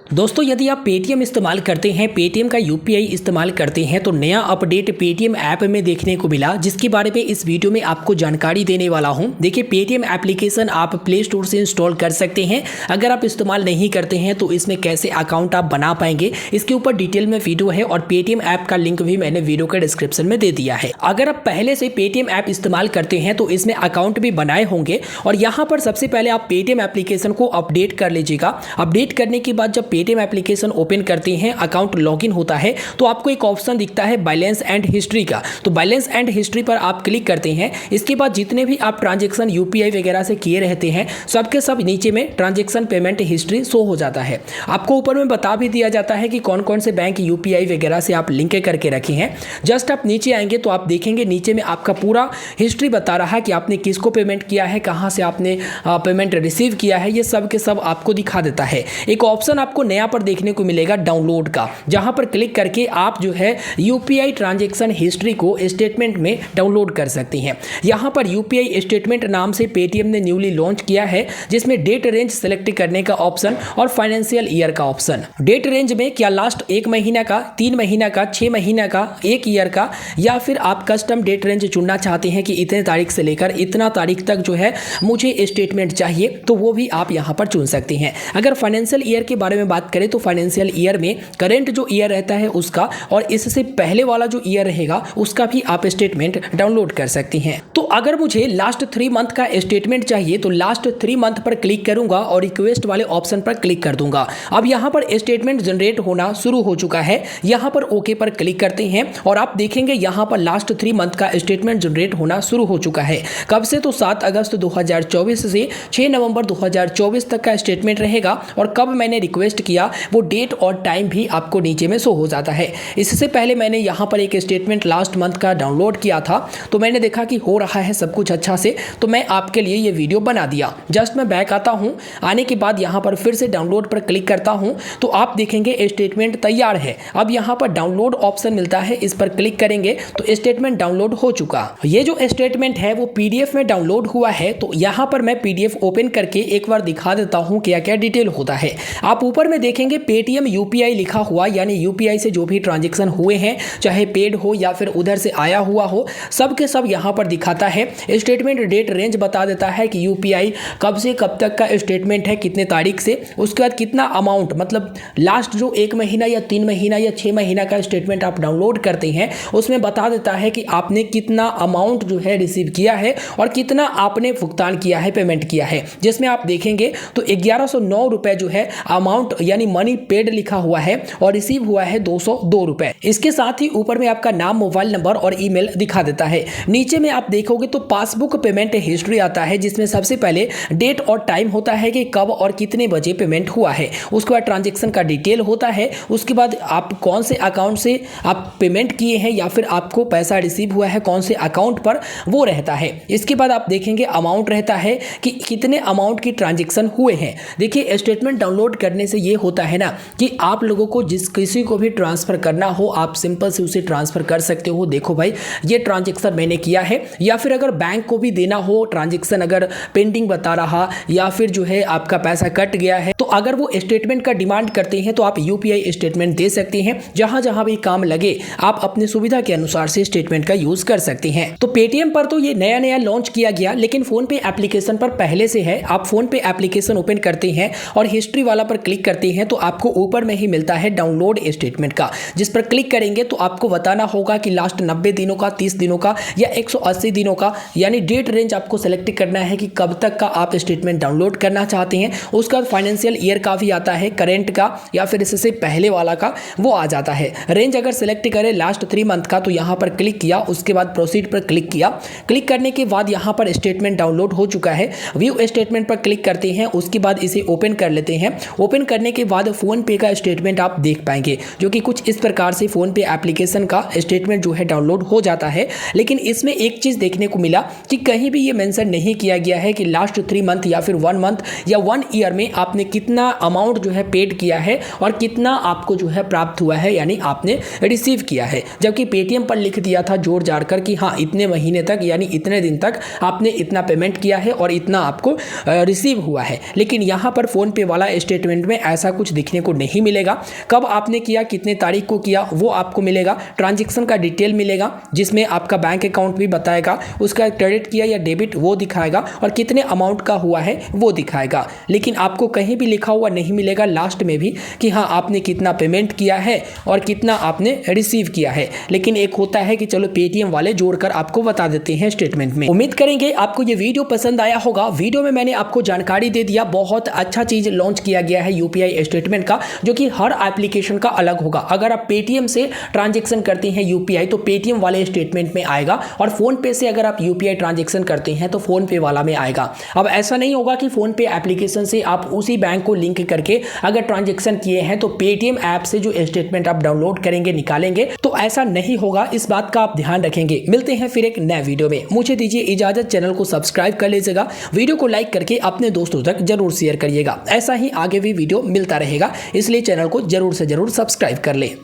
दोस्तों यदि आप पेटीएम इस्तेमाल करते हैं, पेटीएम का यूपीआई इस्तेमाल करते हैं तो नया अपडेट पेटीएम ऐप में देखने को मिला, जिसके बारे में इस वीडियो में आपको जानकारी देने वाला हूं। देखिए, पेटीएम एप्लीकेशन आप प्ले स्टोर से इंस्टॉल कर सकते हैं। अगर आप इस्तेमाल नहीं करते हैं तो इसमें कैसे अकाउंट आप बना पाएंगे, इसके ऊपर डिटेल में वीडियो है और पेटीएम ऐप का लिंक भी मैंने वीडियो के डिस्क्रिप्शन में दे दिया है। अगर आप पहले से पेटीएम ऐप इस्तेमाल करते हैं तो इसमें अकाउंट भी बनाए होंगे और यहाँ पर सबसे पहले आप पेटीएम एप्लीकेशन को अपडेट कर लीजिएगा। अपडेट करने के बाद जब पेटीएम एप्लीकेशन ओपन करते हैं, अकाउंट लॉगिन होता है तो आपको एक ऑप्शन दिखता है बैलेंस एंड हिस्ट्री का। तो बैलेंस एंड हिस्ट्री पर आप क्लिक करते हैं। इसके बाद जितने भी आप ट्रांजैक्शन यूपीआई वगैरह से किए रहते हैं, सबके सब नीचे में ट्रांजैक्शन पेमेंट हिस्ट्री शो हो जाता है। आपको ऊपर में बता भी दिया जाता है कि कौन कौन से बैंक यूपीआई वगैरह से आप लिंक करके रखे हैं। जस्ट आप नीचे आएंगे तो आप देखेंगे नीचे में आपका पूरा हिस्ट्री बता रहा है कि आपने किसको पेमेंट किया है, कहाँ से आपने पेमेंट रिसीव किया है, ये सब के सब आपको दिखा देता है। एक ऑप्शन आपको नया पर देखने को मिलेगा डाउनलोड का, जहां पर क्लिक करके आप जो है यूपीआई ट्रांजैक्शन हिस्ट्री को स्टेटमेंट में डाउनलोड कर सकते हैं। यहां पर यूपीआई स्टेटमेंट नाम से पेटीएम ने न्यूली लॉन्च किया है, जिसमें डेट रेंज सेलेक्ट करने का ऑप्शन और फाइनेंशियल ईयर का ऑप्शन। डेट रेंज में क्या लास्ट 1 महीना का, 3 महीना का, 6 महीना का, 1 ईयर का, या फिर आप कस्टम डेट रेंज चुनना चाहते हैं कि इतने तारीख से लेकर इतना तारीख तक जो है मुझे स्टेटमेंट चाहिए, तो वो भी आप यहां पर चुन सकते हैं। अगर फाइनेंशियल ईयर के बारे में बात करें तो फाइनेंशियल ईयर में करंट जो ईयर रहता है उसका और इससे पहले वाला जो ईयर रहेगा उसका भी आप स्टेटमेंट डाउनलोड कर सकते हैं। तो अगर मुझे लास्ट 3 मंथ का स्टेटमेंट चाहिए तो लास्ट 3 मंथ पर क्लिक करूंगा और रिक्वेस्ट वाले ऑप्शन पर क्लिक कर दूंगा। अब यहां पर स्टेटमेंट जनरेट होना शुरू हो चुका है। यहां पर ओके पर क्लिक करते हैं और आप देखेंगे यहां पर लास्ट 3 मंथ का स्टेटमेंट जनरेट होना शुरू हो चुका है। कब से? तो 7 अगस्त 2024 से 6 नवंबर 2024 तक का स्टेटमेंट रहेगा और कब मैंने रिक्वेस्ट किया वो डेट और टाइम भी आपको नीचे में शो हो जाता है। इससे पहले मैंने यहाँ पर एक स्टेटमेंट लास्ट मंथ का डाउनलोड किया था, तो मैंने देखा कि हो रहा है सब कुछ अच्छा से, तो मैं आपके लिए ये वीडियो बना दिया। जस्ट मैं बैक आता हूँ, आने के बाद यहाँ पर फिर से डाउनलोड पर क्लिक करता हूँ तो आप देखेंगे स्टेटमेंट तैयार है। अब यहाँ पर डाउनलोड ऑप्शन मिलता है, इस पर क्लिक करेंगे तो स्टेटमेंट डाउनलोड हो चुका। ये जो स्टेटमेंट है वो पीडीएफ में डाउनलोड हुआ है, तो यहाँ पर मैं पीडीएफ ओपन करके एक बार दिखा देता हूँ क्या क्या डिटेल होता है। आप ऊपर में देखेंगे पेटीएम यूपीआई लिखा हुआ, यानी यूपीआई से जो भी ट्रांजैक्शन हुए हैं, चाहे पेड हो या फिर उधर से आया हुआ हो, सब के सब यहाँ पर दिखाता है। स्टेटमेंट डेट रेंज बता देता है कि यूपीआई कब से कब तक का स्टेटमेंट है, कितने तारीख से, उसके बाद कितना अमाउंट, मतलब लास्ट जो 1 महीना या 3 महीना या 6 महीना का स्टेटमेंट आप डाउनलोड करते हैं उसमें बता देता है कि आपने कितना अमाउंट जो है रिसीव किया है और कितना आपने भुगतान किया है, पेमेंट किया है। जिसमें आप देखेंगे तो 1109 रुपए जो है अमाउंट यानी मनी पेड लिखा हुआ है और रिसीव हुआ है 202 रुपए। इसके साथ ही ऊपर में आपका नाम, मोबाइल नंबर और ईमेल दिखा देता है। नीचे में आप देखोगे तो पासबुक पेमेंट हिस्ट्री आता है, जिसमें सबसे पहले डेट और टाइम होता है कि कब और कितने बजे पेमेंट हुआ है। उसके बाद ट्रांजैक्शन का डिटेल होता है, उसके बाद आप कौन से अकाउंट से आप पेमेंट किए हैं या फिर आपको पैसा रिसीव हुआ है कौन से अकाउंट पर, वो रहता है। इसके बाद आप देखेंगे अमाउंट रहता है कि कितने अमाउंट की ट्रांजैक्शन हुए हैं। देखिए, स्टेटमेंट डाउनलोड करने से ये होता है ना कि आप लोगों को जिस किसी को भी ट्रांसफर करना हो आप सिंपल से उसे ट्रांसफर कर सकते हो। देखो भाई, ये ट्रांजैक्शन मैंने किया है, या फिर अगर बैंक को भी देना हो ट्रांजैक्शन अगर पेंडिंग बता रहा या फिर जो है आपका पैसा कट गया है, तो अगर वो स्टेटमेंट का डिमांड करते हैं तो आप यूपीआई स्टेटमेंट दे सकते हैं। जहां जहां भी काम लगे आप अपनी सुविधा के अनुसार से स्टेटमेंट का यूज कर सकते हैं। तो पेटीएम पर तो ये नया नया लॉन्च किया गया, लेकिन फोन पे एप्लीकेशन पर पहले से है। आप फोन पे एप्लीकेशन ओपन करते हैं और हिस्ट्री वाला पर क्लिक करते हैं तो आपको ऊपर में ही मिलता है डाउनलोड स्टेटमेंट का, जिस पर क्लिक करेंगे तो आपको बताना होगा कि लास्ट 90 दिनों का, 30 दिनों का या 180 दिनों का, यानी डेट रेंज आपको सेलेक्ट करना है कि कब तक का आप स्टेटमेंट डाउनलोड करना चाहते हैं। उसका फाइनेंशियल ईयर का भी आता है, करंट का या फिर इससे पहले वाला का वो आ जाता है। रेंज अगर सेलेक्ट करें लास्ट 3 मंथ का तो यहाँ पर क्लिक किया, उसके बाद प्रोसीड पर क्लिक किया। क्लिक करने के बाद यहाँ पर स्टेटमेंट डाउनलोड हो चुका है। व्यू स्टेटमेंट पर क्लिक करते हैं, उसके बाद इसे ओपन कर लेते हैं। ओपन करने के बाद फोन पे का स्टेटमेंट आप देख पाएंगे, जो कि कुछ इस प्रकार से फोन पे एप्लीकेशन का स्टेटमेंट जो है डाउनलोड हो जाता है। लेकिन इसमें एक चीज देखने को मिला कि कहीं भी ये मेंशन नहीं किया गया है कि लास्ट 3 मंथ या फिर 1 मंथ या 1 ईयर में आपने कितना अमाउंट जो है पेड किया है और कितना आपको जो है प्राप्त हुआ है, यानी आपने रिसीव किया है। जबकि पेटीएम पर लिख दिया था जोड़ जाड़ कर कि हाँ इतने महीने तक यानी इतने दिन तक आपने इतना पेमेंट किया है और इतना आपको रिसीव हुआ है। लेकिन यहाँ पर फोन पे वाला स्टेटमेंट में ऐसा कुछ दिखने को नहीं मिलेगा। कब आपने किया, कितने तारीख को किया, वो आपको मिलेगा। ट्रांजैक्शन का डिटेल मिलेगा जिसमें आपका बैंक अकाउंट भी बताएगा, उसका क्रेडिट किया या डेबिट वो दिखाएगा, और कितने अमाउंट का हुआ है वो दिखाएगा। लेकिन आपको कहीं भी लिखा हुआ नहीं मिलेगा लास्ट में भी कि हाँ आपने कितना पेमेंट किया है और कितना आपने रिसीव किया है। लेकिन एक होता है कि चलो पेटीएम वाले जोड़कर आपको बता देते हैं स्टेटमेंट में। उम्मीद करेंगे आपको ये वीडियो पसंद आया होगा। वीडियो में मैंने आपको जानकारी दे दिया, बहुत अच्छा चीज लॉन्च किया गया है यूपीआई स्टेटमेंट का, जो कि हर एप्लीकेशन का अलग होगा। अगर आप पेटीएम से ट्रांजैक्शन करते हैं यूपीआई तो पेटीएम वाले स्टेटमेंट में आएगा, और फोन पे से अगर आप यूपीआई ट्रांजैक्शन करते हैं तो फोन पे वाला में आएगा। अब ऐसा नहीं होगा कि फोन पे एप्लीकेशन से आप उसी बैंक को लिंक करके अगर ट्रांजैक्शन किए हैं तो पेटीएम ऐप से जो स्टेटमेंट आप डाउनलोड करेंगे, निकालेंगे, तो ऐसा नहीं होगा। इस बात का आप ध्यान रखेंगे। मिलते हैं फिर एक नए वीडियो में, मुझे दीजिए इजाजत। चैनल को सब्सक्राइब कर लीजिएगा, वीडियो को लाइक करके अपने दोस्तों तक जरूर शेयर करिएगा। ऐसा ही आगे भी वीडियो मिलता रहेगा, इसलिए चैनल को जरूर से जरूर सब्सक्राइब कर ले।